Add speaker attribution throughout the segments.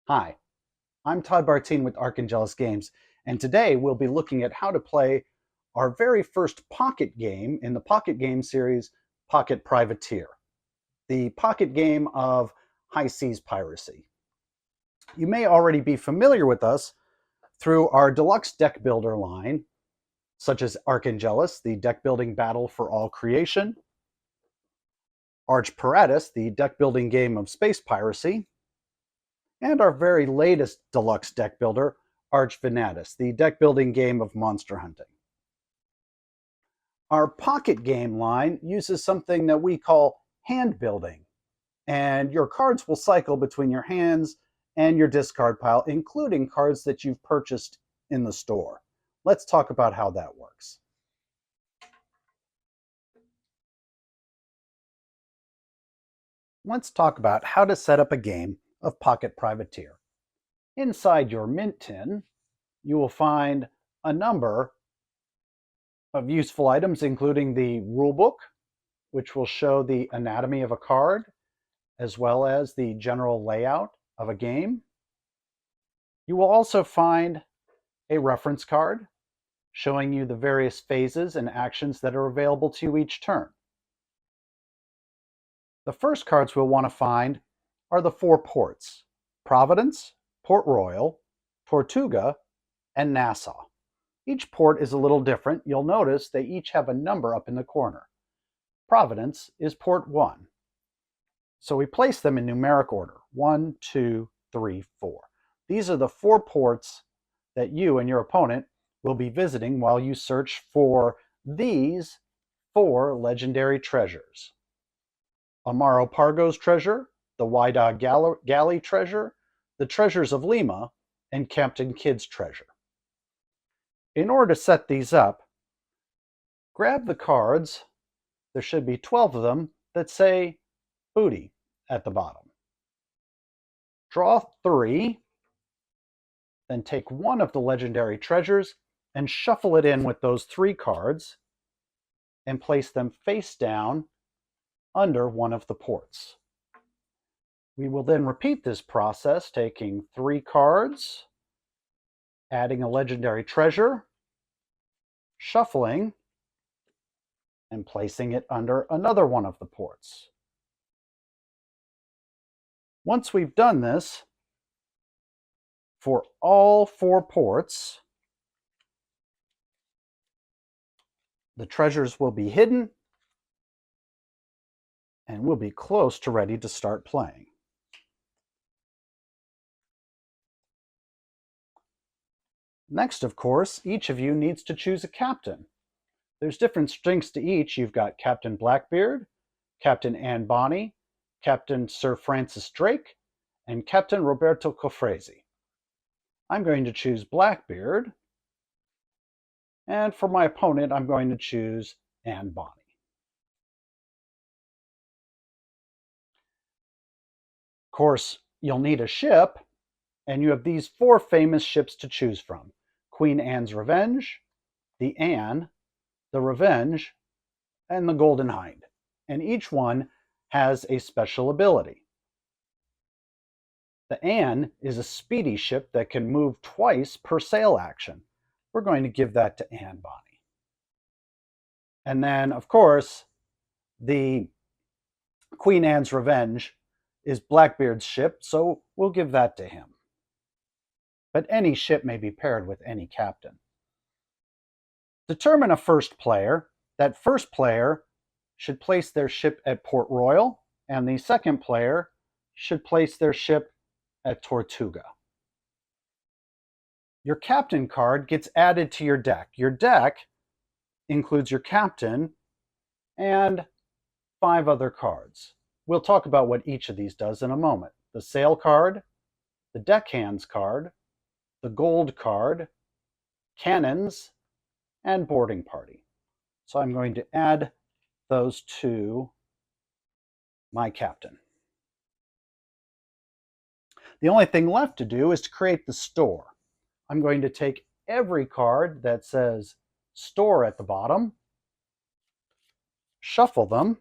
Speaker 1: Hi, I'm Todd Bartine with Archangelus Games, and today we'll be looking at how to play our very first pocket game in the pocket game series, Pocket Privateer, the pocket game of high seas piracy. You may already be familiar with us through our deluxe deck builder line, such as Archangelus, the deck building battle for all creation, Arch Paratus, the deck building game of space piracy, and our very latest deluxe deck builder, Arch Venatus, the deck building game of monster hunting. Our pocket game line uses something that we call hand building, and your cards will cycle between your hands and your discard pile, including cards that you've purchased in the store. Let's talk about how that works. Let's talk about how to set up a game of Pocket Privateer. Inside your mint tin, you will find a number of useful items, including the rulebook, which will show the anatomy of a card, as well as the general layout of a game. You will also find a reference card showing you the various phases and actions that are available to you each turn. The first cards we'll want to find are the 4 ports: Providence, Port Royal, Tortuga, and Nassau. Each port is a little different. You'll notice they each have a number up in the corner. Providence is port 1. So we place them in numeric order: 1, 2, 3, 4. These are the 4 ports that you and your opponent will be visiting while you search for these 4 legendary treasures: Amaro Pargo's treasure, the Wydog Galley treasure, the treasures of Lima, and Captain Kidd's treasure. In order to set these up, grab the cards. There should be 12 of them that say booty at the bottom. Draw 3, then take one of the legendary treasures and shuffle it in with those 3 cards and place them face down under one of the ports. We will then repeat this process, taking 3 cards, adding a legendary treasure, shuffling, and placing it under another one of the ports. Once we've done this for all 4 ports, the treasures will be hidden and we'll be close to ready to start playing. Next, of course, each of you needs to choose a captain. There's different strengths to each. You've got Captain Blackbeard, Captain Anne Bonny, Captain Sir Francis Drake, and Captain Roberto Cofresi. I'm going to choose Blackbeard, and for my opponent, I'm going to choose Anne Bonny. Of course, you'll need a ship, and you have these 4 famous ships to choose from: Queen Anne's Revenge, the Anne, the Revenge, and the Golden Hind. And each one has a special ability. The Anne is a speedy ship that can move twice per sail action. We're going to give that to Anne Bonny. And then, of course, the Queen Anne's Revenge is Blackbeard's ship, so we'll give that to him. But any ship may be paired with any captain. Determine a first player. That first player should place their ship at Port Royal, and the second player should place their ship at Tortuga. Your captain card gets added to your deck. Your deck includes your captain and 5 other cards. We'll talk about what each of these does in a moment: the sail card, the deckhands card, the gold card, cannons, and boarding party. So I'm going to add those to my captain. The only thing left to do is to create the store. I'm going to take every card that says store at the bottom, shuffle them,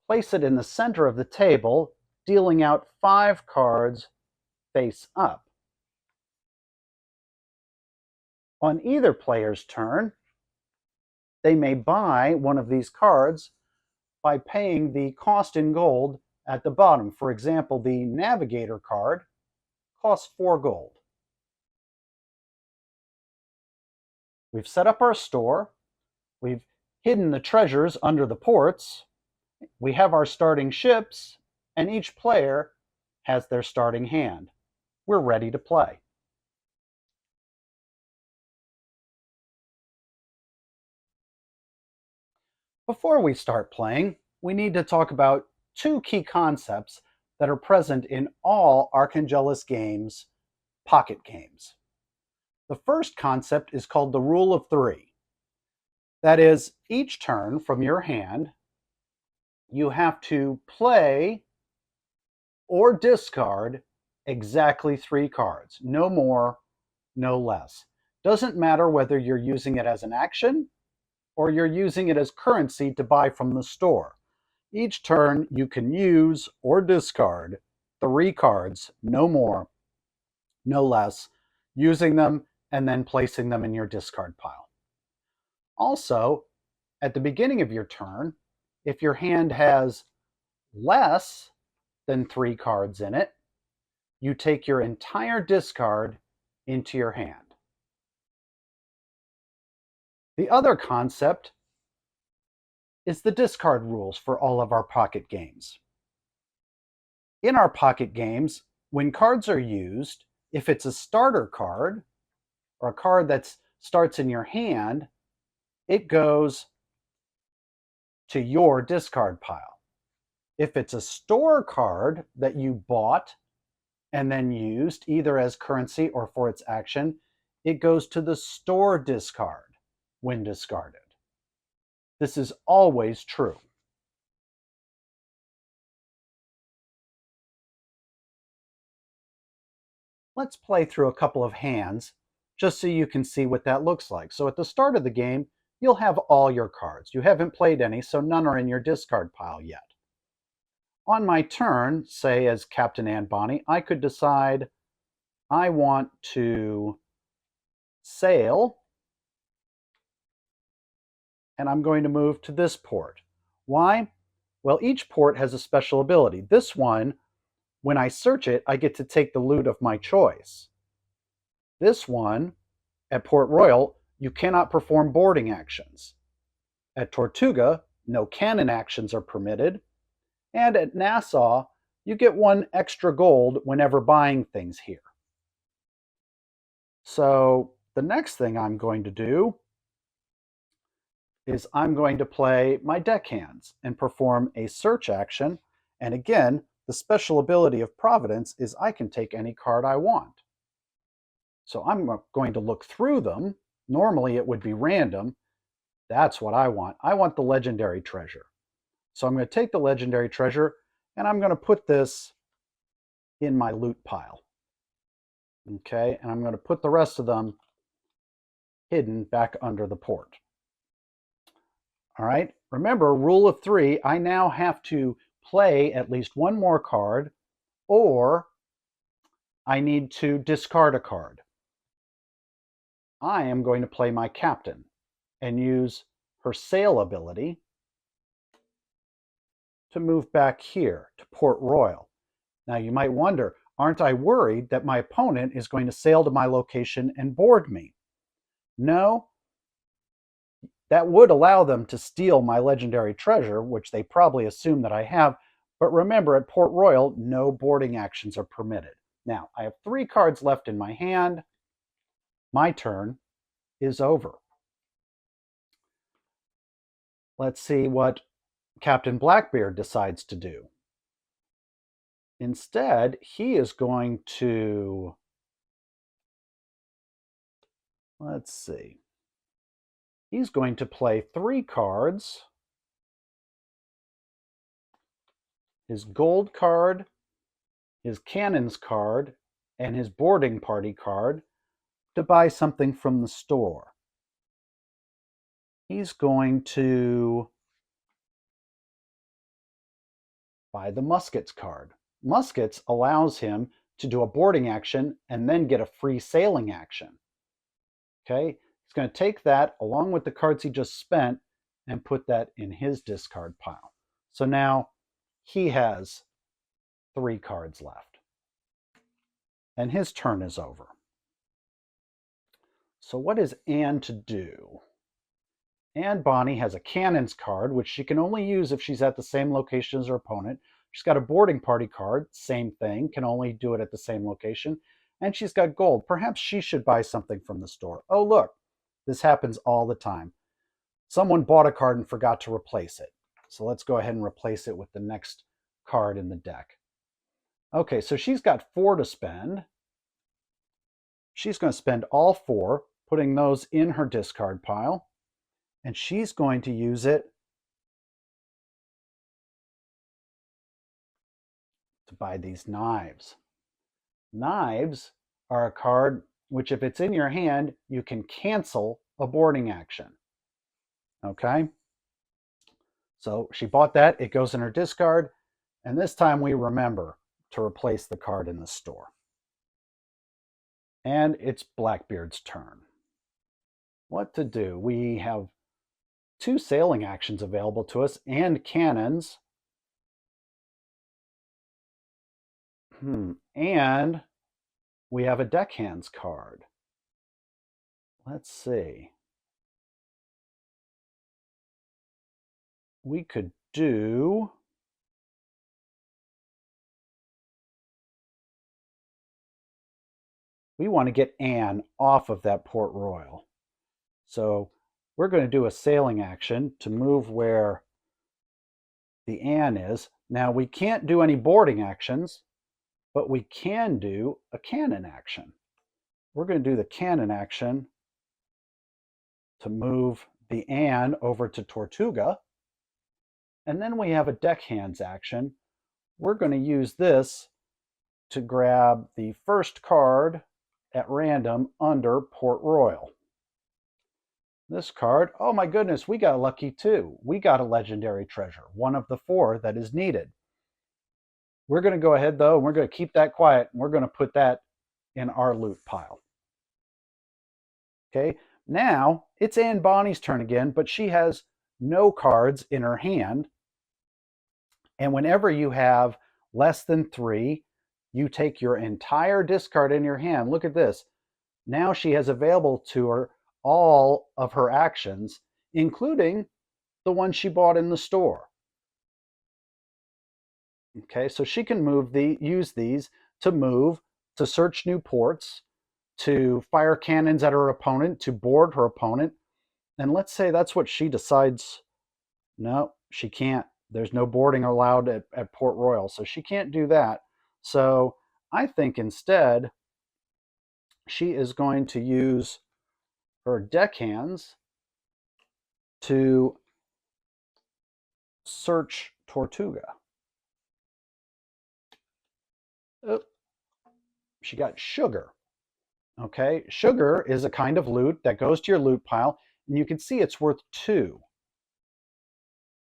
Speaker 1: place it in the center of the table, dealing out 5 cards face up. On either player's turn, they may buy one of these cards by paying the cost in gold at the bottom. For example, the Navigator card costs 4 gold. We've set up our store. We've hidden the treasures under the ports. We have our starting ships, and each player has their starting hand. We're ready to play. Before we start playing, we need to talk about 2 key concepts that are present in all Archangelis games, pocket games. The first concept is called the rule of 3. That is, each turn from your hand, you have to play or discard exactly 3 cards. No more, no less. Doesn't matter whether you're using it as an action or you're using it as currency to buy from the store. Each turn you can use or discard 3 cards, no more, no less, using them and then placing them in your discard pile. Also, at the beginning of your turn, if your hand has less than 3 cards in it, you take your entire discard into your hand. The other concept is the discard rules for all of our pocket games. In our pocket games, when cards are used, if it's a starter card or a card that starts in your hand, it goes to your discard pile. If it's a store card that you bought and then used either as currency or for its action, it goes to the store discard when discarded. This is always true. Let's play through a couple of hands just so you can see what that looks like. So at the start of the game, you'll have all your cards. You haven't played any, so none are in your discard pile yet. On my turn, say as Captain Anne Bonny, I could decide I want to sail, and I'm going to move to this port. Why? Well, each port has a special ability. This one, when I search it, I get to take the loot of my choice. This one, at Port Royal, you cannot perform boarding actions. At Tortuga, no cannon actions are permitted. And at Nassau, you get 1 extra gold whenever buying things here. So the next thing I'm going to do is I'm going to play my deckhands and perform a search action. And again, the special ability of Providence is I can take any card I want. So I'm going to look through them. Normally it would be random. That's what I want. I want the legendary treasure. So I'm going to take the legendary treasure and I'm going to put this in my loot pile. Okay, and I'm going to put the rest of them hidden back under the port. All right, remember, rule of 3, I now have to play at least 1 more card, or I need to discard a card. I am going to play my captain and use her sail ability to move back here to Port Royal. Now you might wonder, aren't I worried that my opponent is going to sail to my location and board me? No, that would allow them to steal my legendary treasure, which they probably assume that I have. But remember, at Port Royal, no boarding actions are permitted. Now, I have 3 cards left in my hand. My turn is over. Let's see what Captain Blackbeard decides to do. Instead, he is going to, let's see, he's going to play 3 cards, his gold card, his cannons card, and his boarding party card to buy something from the store. He's going to buy the muskets card. Muskets allows him to do a boarding action and then get a free sailing action. Okay, he's going to take that along with the cards he just spent and put that in his discard pile. So now he has 3 cards left. And his turn is over. So what is Anne to do? Anne Bonny has a cannons card, which she can only use if she's at the same location as her opponent. She's got a boarding party card, same thing, can only do it at the same location. And she's got gold. Perhaps she should buy something from the store. Oh, look, this happens all the time. Someone bought a card and forgot to replace it. So let's go ahead and replace it with the next card in the deck. Okay, so she's got 4 to spend. She's going to spend all 4, putting those in her discard pile. And she's going to use it to buy these knives. Knives are a card which, if it's in your hand, you can cancel a boarding action. Okay? So she bought that. It goes in her discard. And this time we remember to replace the card in the store. And it's Blackbeard's turn. What to do? We have 2 sailing actions available to us and cannons. And we have a deckhands card. Let's see. We could do... We want to get Anne off of that Port Royal. So we're going to do a sailing action to move where the Anne is. Now we can't do any boarding actions, but we can do a cannon action. We're going to do the cannon action to move the Anne over to Tortuga. And then we have a deckhands action. We're going to use this to grab the first card at random under Port Royal. This card, oh my goodness, we got lucky too. We got a legendary treasure, one of the 4 that is needed. We're going to go ahead though, and we're going to keep that quiet, and we're going to put that in our loot pile. Okay, now it's Anne Bonny's turn again, but she has no cards in her hand. And whenever you have less than 3, you take your entire discard in your hand. Look at this. Now she has available to her all of her actions, including the one she bought in the store. Okay, so she can use these to move, to search new ports, to fire cannons at her opponent, to board her opponent. And let's say that's what she decides. No, she can't. There's no boarding allowed at Port Royal, so she can't do that. So I think instead she is going to use her deckhands to search Tortuga. Oh, she got sugar. Okay, sugar is a kind of loot that goes to your loot pile, and you can see it's worth 2.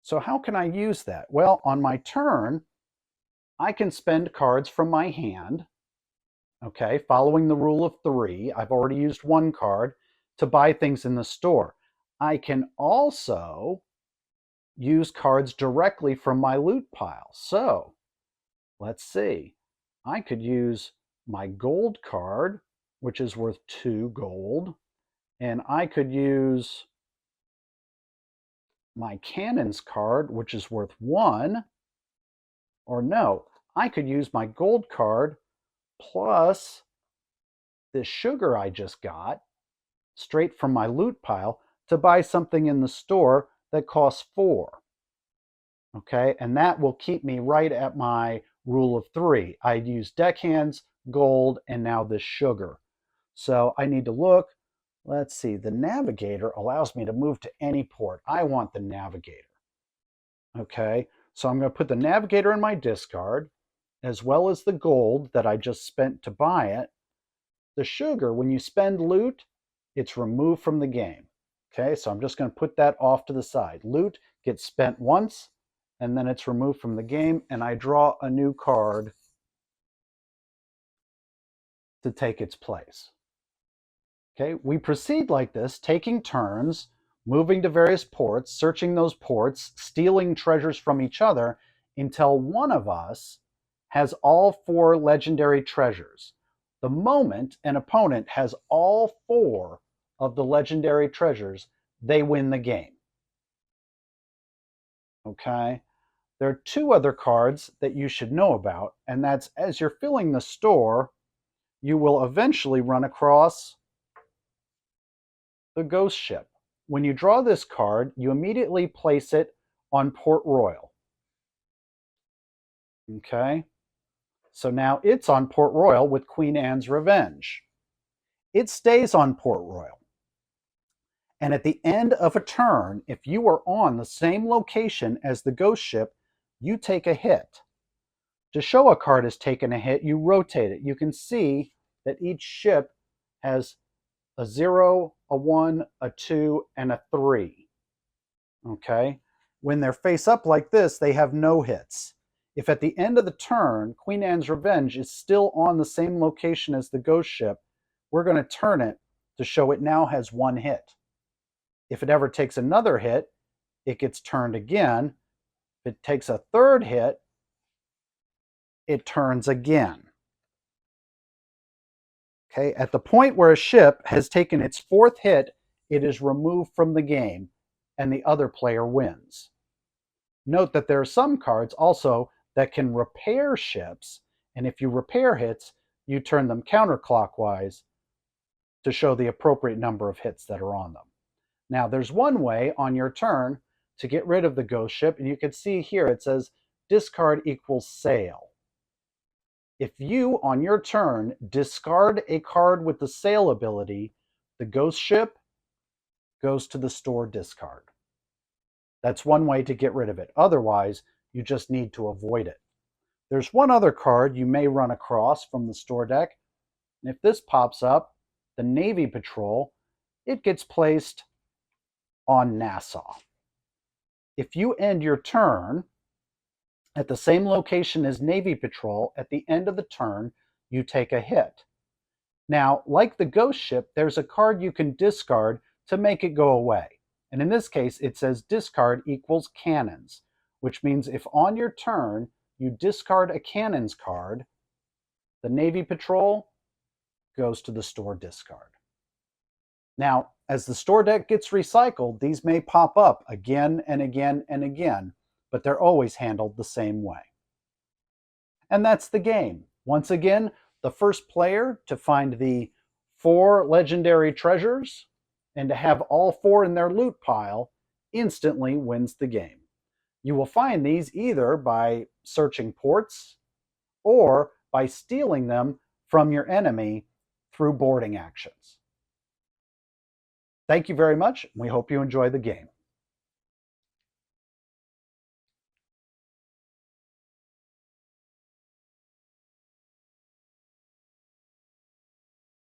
Speaker 1: So how can I use that? Well, on my turn, I can spend cards from my hand, okay, following the rule of 3. I've already used 1 card to buy things in the store. I can also use cards directly from my loot pile. So let's see. I could use my gold card, which is worth 2 gold, and I could use my cannons card, which is worth 1, or no, I could use my gold card plus the sugar I just got straight from my loot pile to buy something in the store that costs 4. Okay, and that will keep me right at my rule of 3. I'd use deckhands, gold, and now this sugar. So I need to look. Let's see, the navigator allows me to move to any port. I want the navigator. Okay, so I'm going to put the navigator in my discard, as well as the gold that I just spent to buy it. The sugar, when you spend loot, it's removed from the game. Okay, so I'm just going to put that off to the side. Loot gets spent once, and then it's removed from the game, and I draw a new card to take its place. Okay, we proceed like this, taking turns, moving to various ports, searching those ports, stealing treasures from each other until one of us has all 4 legendary treasures. The moment an opponent has all 4 of the legendary treasures, they win the game. Okay? There are 2 other cards that you should know about, and that's as you're filling the store, you will eventually run across the ghost ship. When you draw this card, you immediately place it on Port Royal. Okay? So now it's on Port Royal with Queen Anne's Revenge. It stays on Port Royal. And at the end of a turn, if you are on the same location as the ghost ship, you take a hit. To show a card has taken a hit, you rotate it. You can see that each ship has a 0, a 1, a 2, and a 3. Okay? When they're face up like this, they have no hits. If at the end of the turn, Queen Anne's Revenge is still on the same location as the ghost ship, we're going to turn it to show it now has 1 hit. If it ever takes another hit, it gets turned again. If it takes a 3rd hit, it turns again. Okay, at the point where a ship has taken its 4th hit, it is removed from the game and the other player wins. Note that there are some cards also that can repair ships, and if you repair hits, you turn them counterclockwise to show the appropriate number of hits that are on them. Now, there's one way on your turn to get rid of the ghost ship, and you can see here it says discard equals sail. If you, on your turn, discard a card with the sail ability, the ghost ship goes to the store discard. That's one way to get rid of it. Otherwise, you just need to avoid it. There's one other card you may run across from the store deck. And if this pops up, the Navy Patrol, it gets placed on Nassau. If you end your turn at the same location as Navy Patrol, at the end of the turn, you take a hit. Now, like the ghost ship, there's a card you can discard to make it go away. And in this case, it says discard equals cannons, which means if on your turn you discard a cannons card, the Navy Patrol goes to the store discard. Now, as the store deck gets recycled, these may pop up again and again and again, but they're always handled the same way. And that's the game. Once again, the first player to find the 4 legendary treasures and to have all 4 in their loot pile instantly wins the game. You will find these either by searching ports or by stealing them from your enemy through boarding actions. Thank you very much. We hope you enjoy the game.